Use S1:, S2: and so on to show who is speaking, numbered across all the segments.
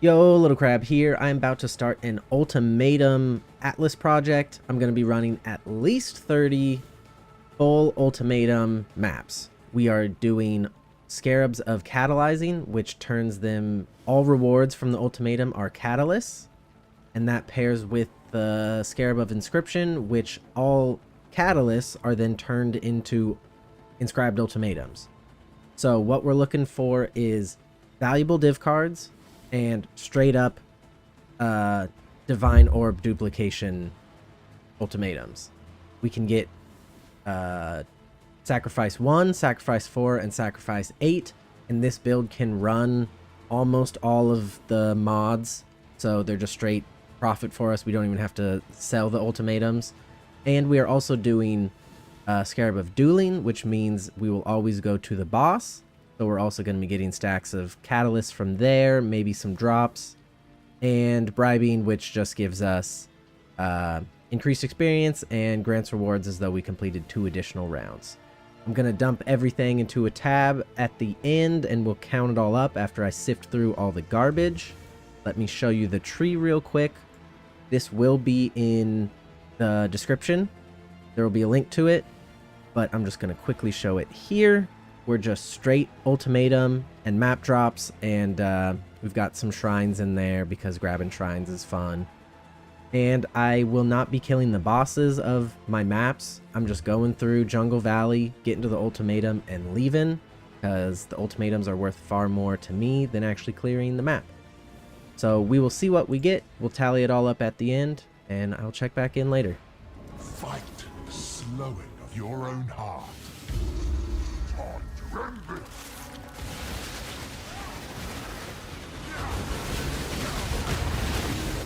S1: Yo, Little Crab here. I'm about to start an Ultimatum Atlas project. I'm going to be running at least 30 full Ultimatum maps. We are doing Scarabs of Catalyzing, which turns them, all rewards from the Ultimatum are catalysts, and that pairs with the Scarab of Inscription, which all catalysts are then turned into inscribed ultimatums. So what we're looking for is valuable div cards and straight up divine orb duplication ultimatums. We can get sacrifice 1, sacrifice 4, and sacrifice 8, and this build can run almost all of the mods, so they're just straight profit for us. We don't even have to sell the ultimatums. And we are also doing Scarab of Dueling, which means we will always go to the boss. So we're also going to be getting stacks of catalysts from there, maybe some drops, and bribing, which just gives us increased experience and grants rewards as though we completed 2 additional rounds. I'm going to dump everything into a tab at the end, and we'll count it all up after I sift through all the garbage. Let me show you the tree real quick. This will be in the description. There will be a link to it, but I'm just going to quickly show it here. We're just straight ultimatum and map drops, and we've got some shrines in there because grabbing shrines is fun. And I will not be killing the bosses of my maps. I'm just going through Jungle Valley, getting to the ultimatum, and leaving, because the ultimatums are worth far more to me than actually clearing the map. So we will see what we get. We'll tally it all up at the end, and I'll check back in later.
S2: Fight the slowing of your own heart.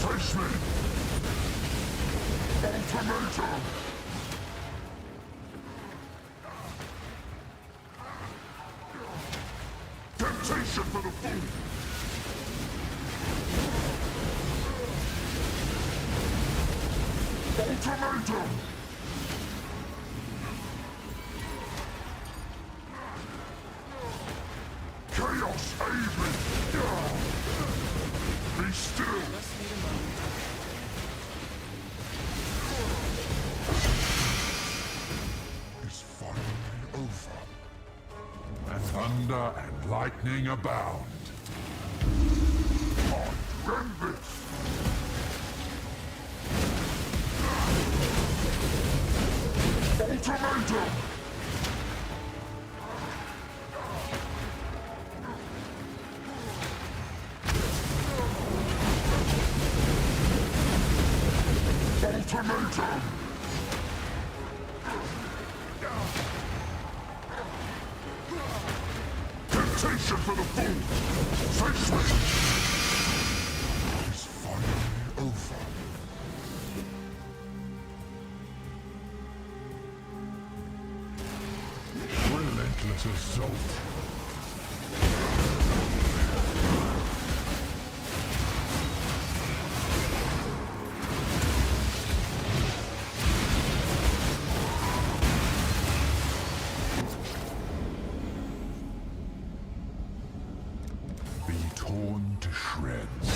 S2: Face me! Ultimatum! Temptation for the fool! Ultimatum! Chaos, aid me! Be still! Is finally over. And thunder and lightning abound. On Rembit! Ultimatum! Ultimatum! Temptation for the fool! Face me! It's finally over. Relentless assault. Be torn to shreds.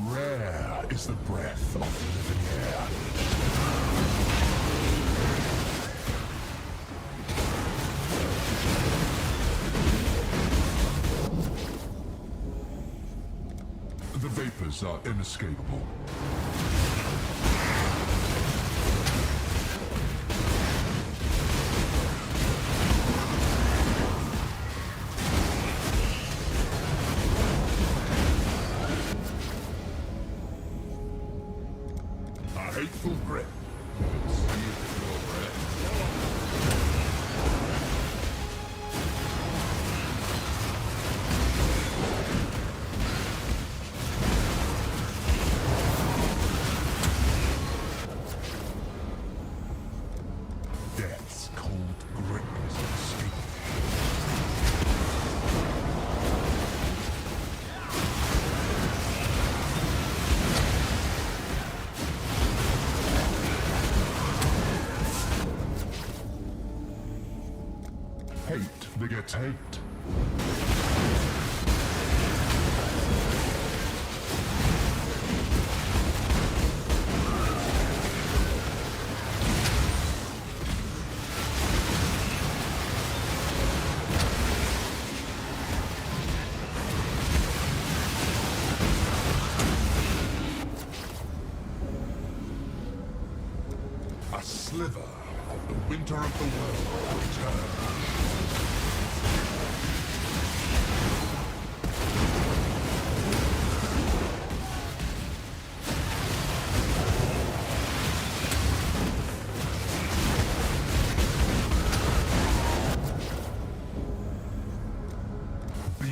S2: Rare is the breath of living air. The vapors are inescapable. A hateful grip. Death's cold grip is unescapable. Vegetate. A sliver of the winter of the world returns. Be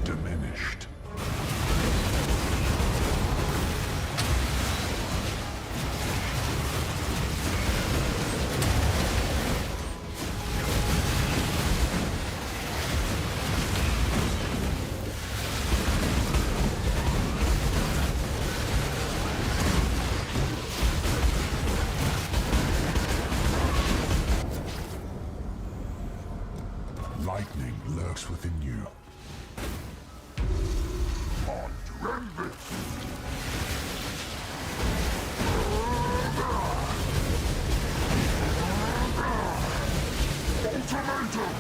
S2: diminished. Lightning lurks within you. Ultimatum!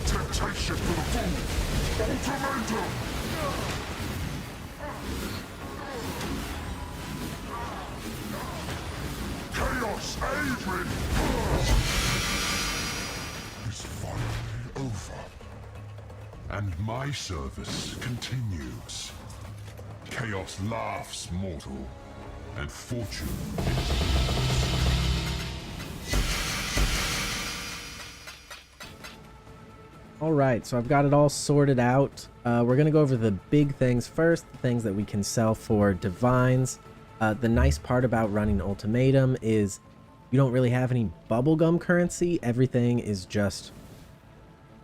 S2: Temptation for the fool! Ultimatum! Chaos Adrian! Is finally over. And my service continues. Chaos laughs mortal, and fortune
S1: All right, so I've got it all sorted out. We're going to go over the big things first, the things that we can sell for divines. The nice part about running Ultimatum is you don't really have any bubblegum currency. Everything is just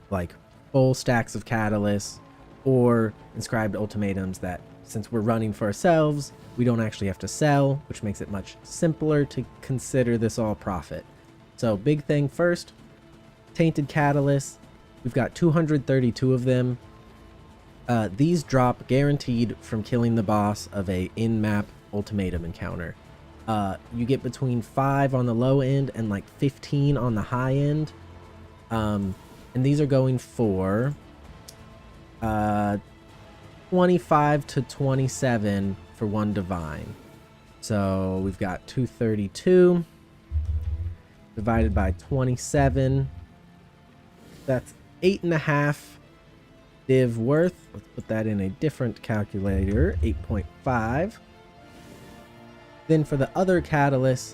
S1: like full stacks of catalysts or inscribed ultimatums that, since we're running for ourselves, we don't actually have to sell, which makes it much simpler to consider this all profit. So big thing first, tainted catalysts. We've got 232 of them. These drop guaranteed from killing the boss of a in-map ultimatum encounter. You get between 5 on the low end and like 15 on the high end. And these are going for 25 to 27 for one divine. So we've got 232 divided by 27. That's 8.5 div worth. Let's put that in a different calculator. 8.5. Then for the other catalysts,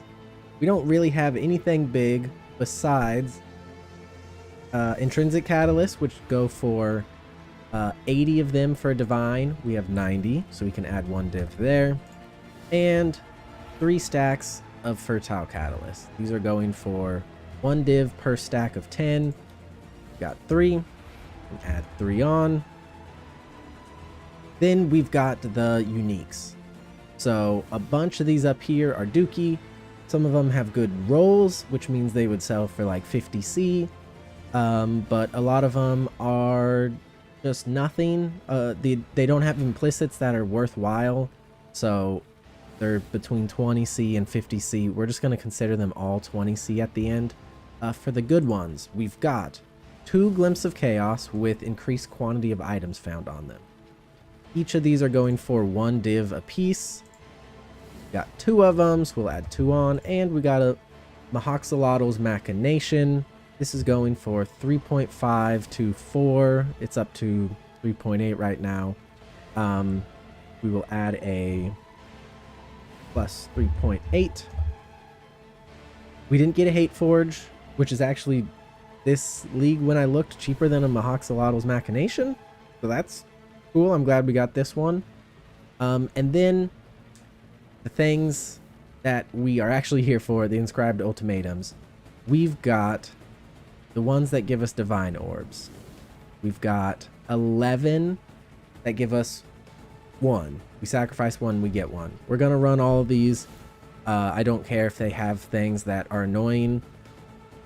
S1: we don't really have anything big besides intrinsic catalysts, which go for 80 of them for a divine. We have 90, so we can add 1 div there. And 3 stacks of fertile catalysts. These are going for 1 div per stack of 10. We've got 3. And add 3 on. Then we've got the uniques. So a bunch of these up here are dookie. Some of them have good rolls, which means they would sell for like 50C. But a lot of them are just nothing. They don't have implicits that are worthwhile. So they're between 20C and 50C. We're just going to consider them all 20C at the end. For the good ones, we've got 2 Glimpse of Chaos with increased quantity of items found on them. Each of these are going for 1 div a piece. Got 2 of them, so we'll add 2 on. And we got a Mahoxolotl's Machination. This is going for 3.5 to 4. It's up to 3.8 right now. We will add a plus 3.8. We didn't get a Hate Forge, which is actually this league, when I looked, cheaper than a Mahoxolotl's Machination. So that's cool. I'm glad we got this one. And then the things that we are actually here for, the inscribed ultimatums. We've got the ones that give us divine orbs. We've got 11 that give us one. We sacrifice one, we get one. We're gonna run all of these. I don't care if they have things that are annoying.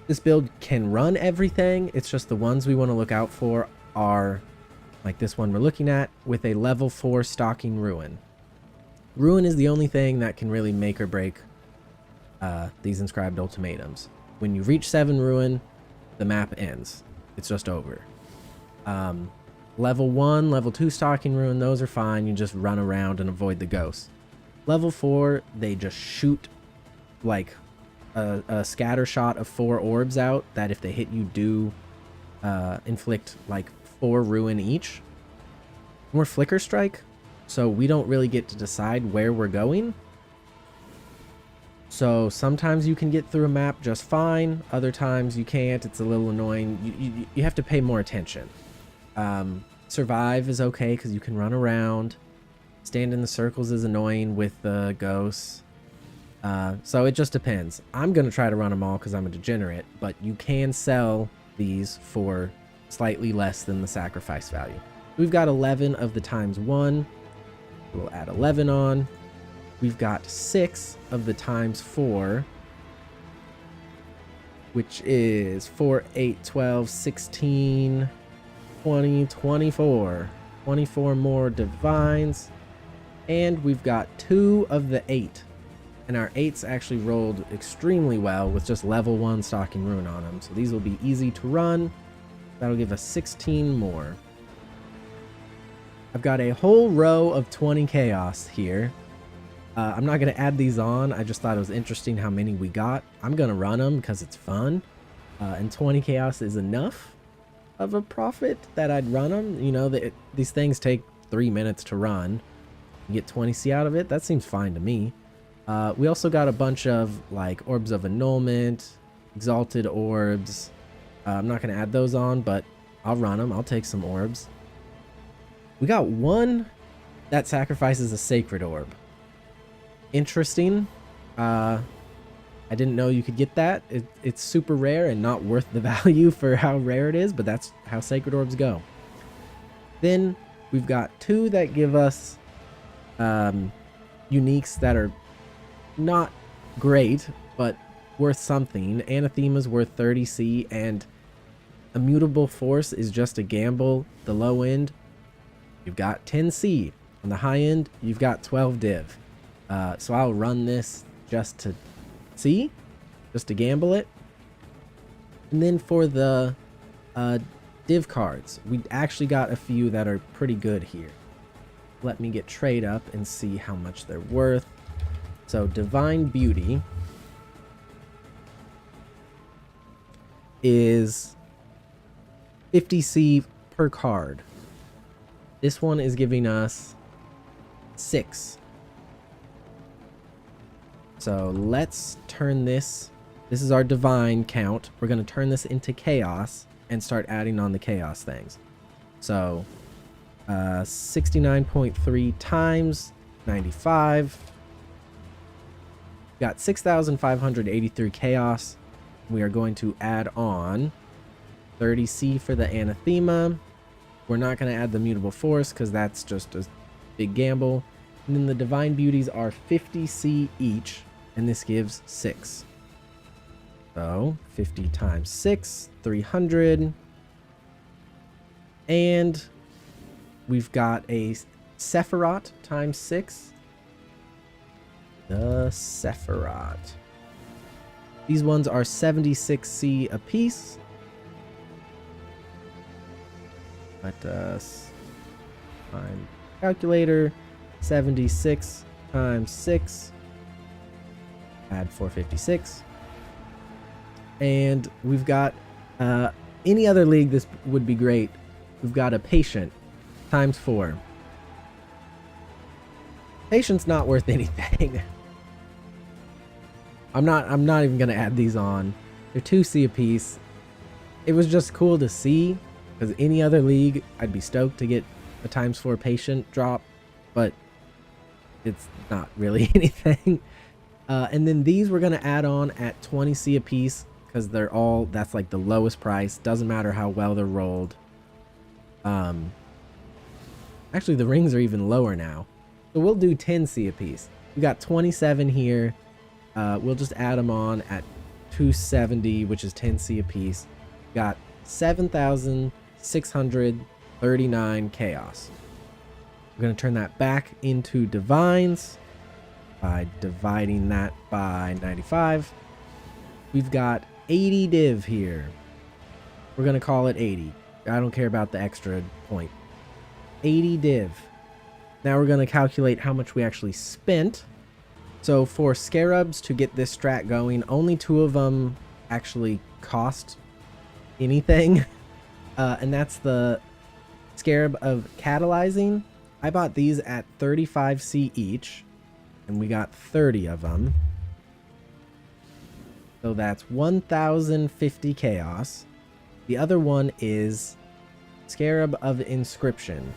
S1: This build can run everything. It's just the ones we want to look out for are like this one we're looking at with a level 4 stalking ruin. Ruin is the only thing that can really make or break these inscribed ultimatums. When you reach 7 ruin, the map ends. It's just over. Level 1, level 2 stalking ruin, those are fine. You just run around and avoid the ghosts. Level 4, they just shoot like a scatter shot of 4 orbs out that if they hit you do inflict like 4 ruin each. We're flicker strike, so we don't really get to decide where we're going. So sometimes you can get through a map just fine, other times you can't. It's a little annoying. You have to pay more attention. Survive is okay because you can run around. Stand in the circles is annoying with the ghosts. So it just depends. I'm going to try to run them all because I'm a degenerate, but you can sell these for slightly less than the sacrifice value. We've got 11 of the ×1. We'll add 11 on. We've got 6 of the ×4, which is 4, 8, 12, 16, 20, 24. 24 more divines. And we've got 2 of the 8. And our 8s actually rolled extremely well with just level 1 stalking ruin on them. So these will be easy to run. That'll give us 16 more. I've got a whole row of 20 chaos here. I'm not going to add these on. I just thought it was interesting how many we got. I'm going to run them because it's fun. And 20 chaos is enough of a profit that I'd run them. You know, these things take 3 minutes to run. You get 20C out of it. That seems fine to me. We also got a bunch of like orbs of annulment, exalted orbs. I'm not going to add those on, but I'll run them. I'll take some orbs. We got one that sacrifices a sacred orb. Interesting. I didn't know you could get that. It's super rare and not worth the value for how rare it is, but that's how sacred orbs go. Then we've got 2 that give us uniques that are not great, but worth something. Anathema's worth 30C, and Immutable Force is just a gamble. The low end, you've got 10C. On the high end, you've got 12 div. So I'll run this just to see, just to gamble it. And then for the div cards, we actually got a few that are pretty good here. Let me get trade up and see how much they're worth. So Divine Beauty is 50C per card. This one is giving us 6. So let's turn this. This is our divine count. We're going to turn this into chaos and start adding on the chaos things. So 69.3 times 95. Got 6,583 chaos. We are going to add on 30C for the anathema. We're not going to add the mutable force because that's just a big gamble. And then the divine beauties are 50C each, and this gives 6. So 50 times 6, 300. And we've got a Sephiroth times 6. The Sephiroth. These ones are 76C a piece. Let us find calculator. 76 times 6. Add 456. And we've got any other league this would be great. We've got a patient times 4. Patient's not worth anything. I'm not even gonna add these on. They're 2C a piece. It was just cool to see, because any other league I'd be stoked to get a times 4 patient drop, but it's not really anything. And then these we're gonna add on at 20C a piece, because they're all, that's like the lowest price. Doesn't matter how well they're rolled. I Actually, the rings are even lower now. So we'll do 10C apiece. We got 27 here. We'll just add them on at 270, which is 10C apiece. Got 7,639 chaos. We're going to turn that back into divines by dividing that by 95. We've got 80 div here. We're going to call it 80. I don't care about the extra point. 80 div. Now we're going to calculate how much we actually spent. So for scarabs to get this strat going, only 2 of them actually cost anything. And that's the scarab of catalyzing. I bought these at 35C each, and we got 30 of them. So that's 1,050 chaos. The other one is Scarab of Inscription.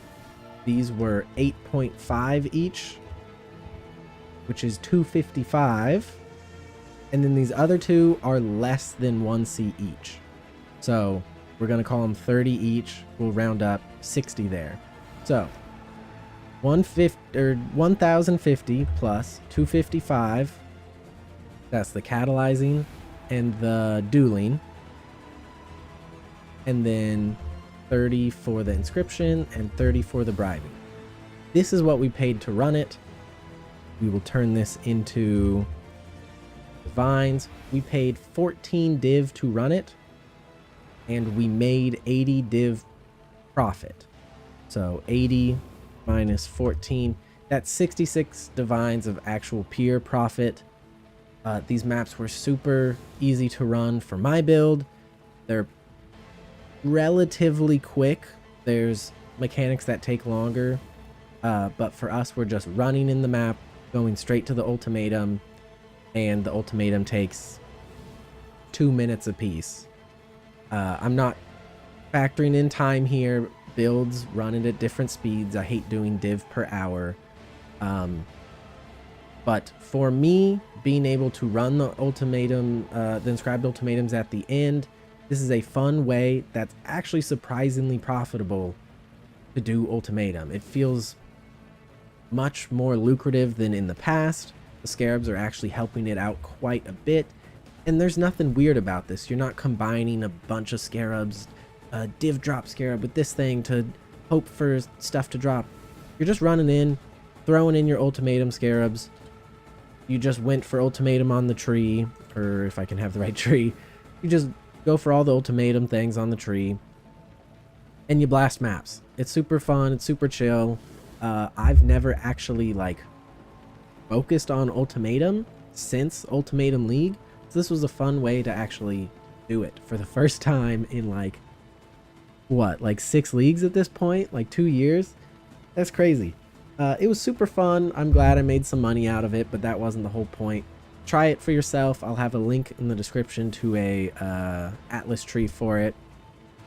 S1: These were 8.5 each, which is 255. And then these other 2 are less than 1C each. So we're going to call them 30 each. We'll round up 60 there. So 1,050 plus 255. That's the catalyzing and the dueling. And then 30 for the inscription and 30 for the bribing. This is what we paid to run it. We will turn this into divines. We paid 14 div to run it, and we made 80 div profit. So 80 minus 14, that's 66 divines of actual pure profit. These maps were super easy to run for my build. They're relatively quick. There's mechanics that take longer, but for us, we're just running in the map, going straight to the ultimatum, and the ultimatum takes 2 minutes apiece. I'm not factoring in time here. Builds running at different speeds. I hate doing div per hour. But for me, being able to run the ultimatum, the inscribed ultimatums at the end, this is a fun way that's actually surprisingly profitable to do ultimatum. It feels much more lucrative than in the past. The scarabs are actually helping it out quite a bit. And there's nothing weird about this. You're not combining a bunch of scarabs, a div drop scarab with this thing to hope for stuff to drop. You're just running in, throwing in your ultimatum scarabs. You just went for ultimatum on the tree, or if I can have the right tree, you just go for all the ultimatum things on the tree, and you blast maps. It's super fun. It's super chill. I've never actually focused on ultimatum since Ultimatum League. So this was a fun way to actually do it for the first time in 6 leagues at this point, 2 years. That's crazy. It was super fun. I'm glad I made some money out of it, but that wasn't the whole point. Try it for yourself. I'll have a link in the description to a Atlas tree for it.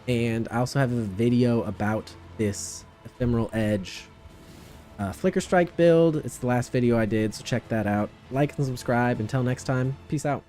S1: And I also have a video about this Ephemeral Edge Flicker Strike build. It's the last video I did, so check that out. Like and subscribe. Until next time, peace out.